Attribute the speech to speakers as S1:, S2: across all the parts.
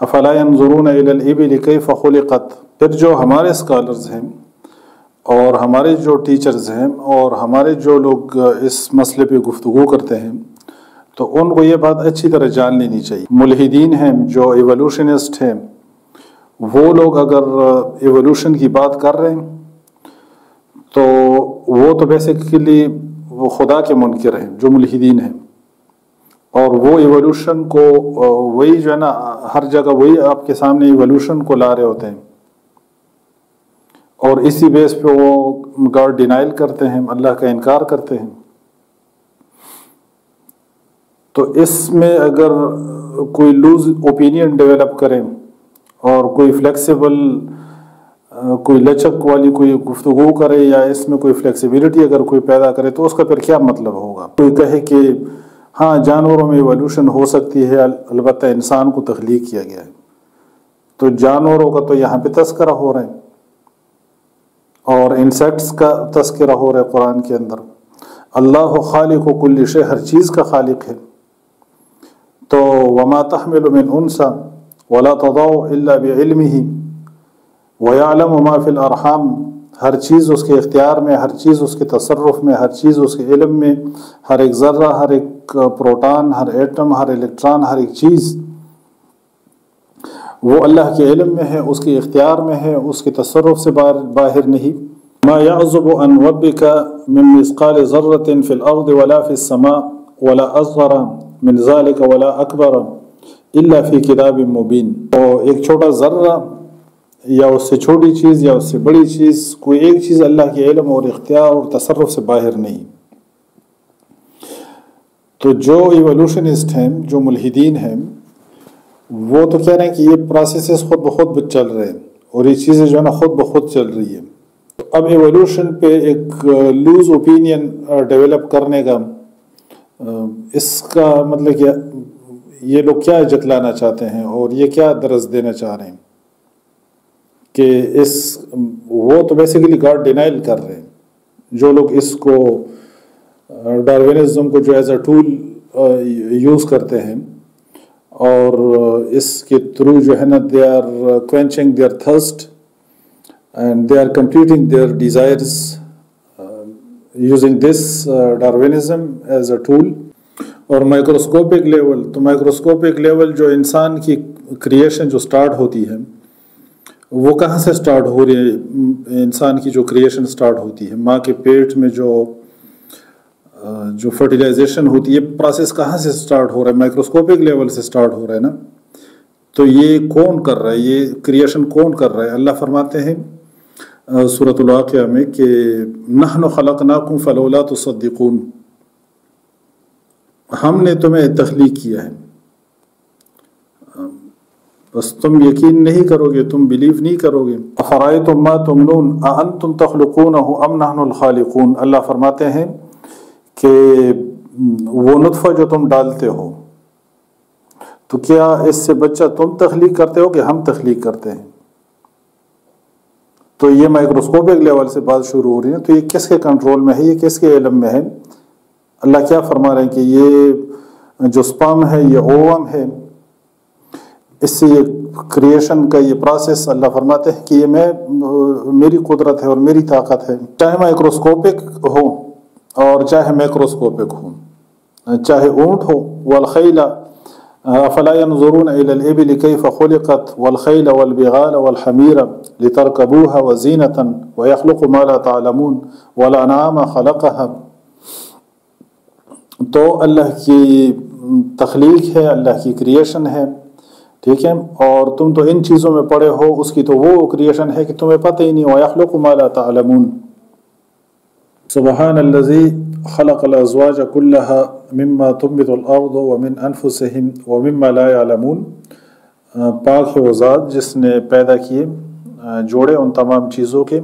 S1: افلا ينظرون الى الابل كيف خلقت. پھر جو ہمارے اسکالرز ہیں اور ہمارے جو ٹیچرز ہیں اور ہمارے جو لوگ اس مسئلے پہ گفتگو کرتے ہیں تو ان کو یہ بات اچھی طرح جان لینی چاہیے. ملحدین ہیں جو ایولوشنسٹ ہیں وہ لوگ اگر ایولوشن کی بات کر رہے ہیں تو وہ تو بیسیکلی وہ خدا کے منکر ہیں جو ملحدین ہیں، اور وہ ایولوشن کو وہی جو ہے نا ہر جگہ وہی آپ کے سامنے ایولوشن کو لا رہے ہوتے ہیں، اور اسی بیس پہ وہ گاڈ ڈینائل کرتے ہیں، اللہ کا انکار کرتے ہیں. تو اس میں اگر کوئی لوز اوپینین ڈیولپ کریں اور کوئی فلیکسیبل کوئی لچک والی کوئی گفتگو کرے یا اس میں کوئی فلیکسیبلٹی اگر کوئی پیدا کرے تو اس کا پھر کیا مطلب ہوگا؟ کوئی کہے کہ ہاں جانوروں میں ایوولوشن ہو سکتی ہے، البتہ انسان کو تخلیق کیا گیا ہے، تو جانوروں کا تو یہاں پہ تذکرہ ہو رہا ہے اور انسیکٹس کا تذکرہ ہو رہا ہے قرآن کے اندر. اللہ خالق کل شے، ہر چیز کا خالق ہے. تو وما تحمل من انثى ولا تضع الا بعلمه ويعلم ما في الارحام، ہر چیز اس کے اختیار میں، ہر چیز اس کے تصرف میں، ہر چیز اس کے علم میں، ہر ایک ذرہ، ہر ایک پروٹان، ہر ایٹم، ہر الیکٹران، ہر ایک چیز وہ اللہ کے علم میں ہے، اس کے اختیار میں ہے، اس کے تصرف سے باہر نہیں. ما يعزب عن ربك من مثقال ذرة في الارض ولا في السماء ولا اصغر من ذلك ولا اکبر الا فی کتاب مبین. تو ایک چھوٹا ذرہ یا اس سے چھوٹی چیز یا اس سے بڑی چیز، کوئی ایک چیز اللہ کے علم اور اختیار اور تصرف سے باہر نہیں. تو جو ایولوشنسٹ ہیں، جو ملحدین ہیں، وہ تو کہہ رہے ہیں کہ یہ پروسیسز خود بخود چل رہے ہیں اور یہ چیزیں جو ہے نا خود بخود چل رہی ہیں. اب ایولوشن پہ ایک لوز اوپینین ڈیولپ کرنے کا اس کا مطلب کیا، یہ لوگ کیا جتلانا چاہتے ہیں اور یہ کیا درس دینا چاہ رہے ہیں کہ وہ تو بیسیکلی گاڈ ڈینائل کر رہے ہیں. جو لوگ اس کو ڈاروینزم کو جو ایز اے ٹول یوز کرتے ہیں اور اس کے تھرو جو ہے نا they are quenching their thirst and they are completing their desires using this Darwinism as a tool. اور مائکروسکوپک لیول، تو مائکروسکوپک لیول جو انسان کی کریشن جو سٹارٹ ہوتی ہے وہ کہاں سے سٹارٹ ہو رہی ہے؟ انسان کی جو کریشن سٹارٹ ہوتی ہے ماں کے پیٹ میں، جو فرٹیلائزیشن ہوتی ہے، پروسیس کہاں سے سٹارٹ ہو رہا ہے؟ مائکروسکوپک لیول سے سٹارٹ ہو رہا ہے نا. تو یہ کون کر رہا ہے؟ یہ کریشن کون کر رہا ہے؟ اللہ فرماتے ہیں سورۃ الواقعہ میں کہ نحن خلقناکم فلولا تصدقون، ہم نے تمہیں تخلیق کیا ہے، بس تم یقین نہیں کرو گے، تم بلیو نہیں کرو گے. افرأیتم ما تمنون اانتم تخلقونہ ام نحن الخالقون. اللہ فرماتے ہیں کہ وہ نطفہ جو تم ڈالتے ہو تو کیا اس سے بچہ تم تخلیق کرتے ہو کہ ہم تخلیق کرتے ہیں؟ تو یہ مائکروسکوپک لیول سے بات شروع ہو رہی ہے. تو یہ کس کے کنٹرول میں ہے؟ یہ کس کے علم میں ہے؟ اللہ کیا فرما رہے ہیں کہ یہ جو سپرم ہے، یہ اووم ہے، اس سے یہ کریشن کا یہ پروسیس اللہ فرماتے ہیں کہ یہ میری قدرت ہے اور میری طاقت ہے. چاہے مائکروسکوپک ہو اور چاہے میکروسکوپک ہو، چاہے اونٹ ہو. والخیل افلا ينظرون الى الابل كيف خلقت والخيل والبغال والحمير لتركبوها وزينة ويخلق ما لا تعلمون والانعام خلقها. تو اللہ کی تخلیق ہے، اللہ کی کریشن ہے، ٹھیک ہے، اور تم تو ان چیزوں میں پڑے ہو، اس کی تو وہ کریشن ہے کہ تمہیں پتہ ہی نہیں. وَيَخْلُقُ مَا لَا تَعْلَمُونَ. سبحان الذي خلق الازواج كلها مما تنبت الارض ومن انفسهم ومما لا يعلمون. پاک ہے وہ ذات جس نے پیدا کیے جوڑے ان تمام چیزوں کے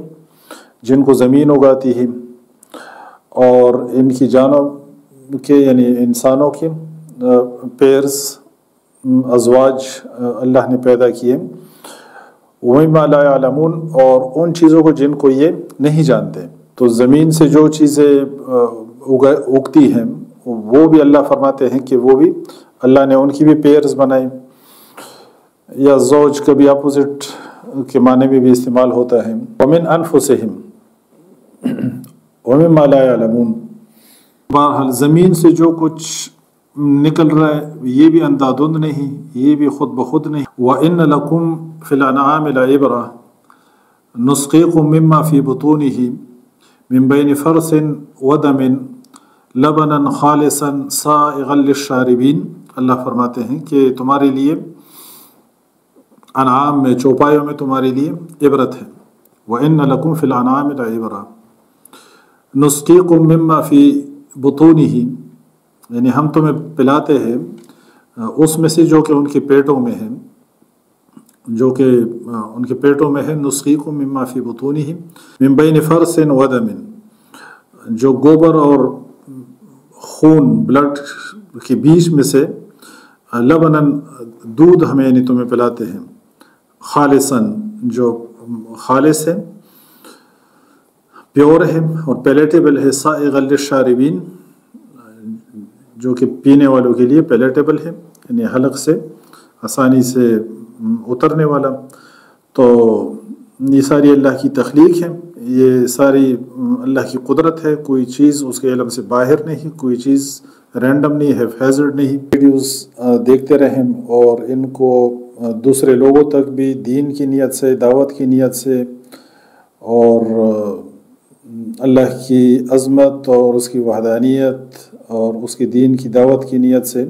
S1: جن کو زمین اگاتی ہے اور ان کی جانوں کے یعنی انسانوں کے پیرز ازواج اللہ نے پیدا کیے. وَمِمَّا لَا يَعْلَمُونَ، اور ان چیزوں کو جن کو یہ نہیں جانتے. تو زمین سے جو چیزیں اگتی ہیں وہ بھی اللہ فرماتے ہیں کہ وہ بھی اللہ نے ان کی بھی پیرز بنائے. یا زوج کبھی اپوزٹ کے معنی میں بھی استعمال ہوتا ہے. ومن انفسہم ومما لا یعلمون. بہرحال زمین سے جو کچھ نکل رہا ہے یہ بھی اندھادھند نہیں، یہ بھی خود بخود نہیں. وَإِنَّ لَكُمْ فِي الْأَنْعَامِ لَعِبْرَةً نُسْقِيكُم مِّمَّا فِي بُطُونِهِ مِن بَيْنِ فَرْثٍ وَدَمٍ لَبَنًا خَالِصًا سَائِغًا لِلشَّارِبِينَ. اللہ فرماتے ہیں کہ تمہارے لیے انعام میں، چوپایوں میں تمہارے لیے عبرت ہے. وَإِنَّ لَكُمْ فِي الْأَنْعَامِ لَعِبْرَةً نُسْقِيكُم مِّمَّا فِي بُطُونِهِ، یعنی ہم تمہیں پلاتے ہیں اس میں سے جو کہ ان کے پیٹوں میں ہے، جو کہ ان کے پیٹوں میں ہے. نسقیکم مما فی بطونہ من بین فرث ودم، جو گوبر اور خون، بلڈ کے بیچ میں سے. لبنن، دودھ ہمیں یعنی تمہیں پلاتے ہیں. خالصاً، جو خالص ہے، پیور ہے اور پیلیٹیبل ہے. سائغا للشاربین، جو کہ پینے والوں کے لیے پیلیٹیبل ہے، یعنی حلق سے آسانی سے اترنے والا. تو یہ ساری اللہ کی تخلیق ہے، یہ ساری اللہ کی قدرت ہے. کوئی چیز اس کے علم سے باہر نہیں، کوئی چیز رینڈم نہیں ہے، ہیزرڈ نہیں. ویڈیوز دیکھتے رہیں اور ان کو دوسرے لوگوں تک بھی دین کی نیت سے، دعوت کی نیت سے اور اللہ کی عظمت اور اس کی وحدانیت اور اس کی دین کی دعوت کی نیت سے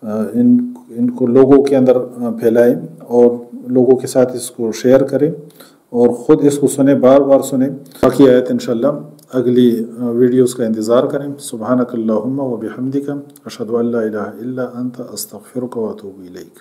S1: ان کو لوگوں کے اندر پھیلائیں اور لوگوں کے ساتھ اس کو شیئر کریں اور خود اس کو سنیں، بار بار سنیں. باقی آیت انشاءاللہ اگلی ویڈیوز کا انتظار کریں. سبحانک اللہم و بحمدک اشہد ان لا الہ الا انت استغفرک و اتوب الیک.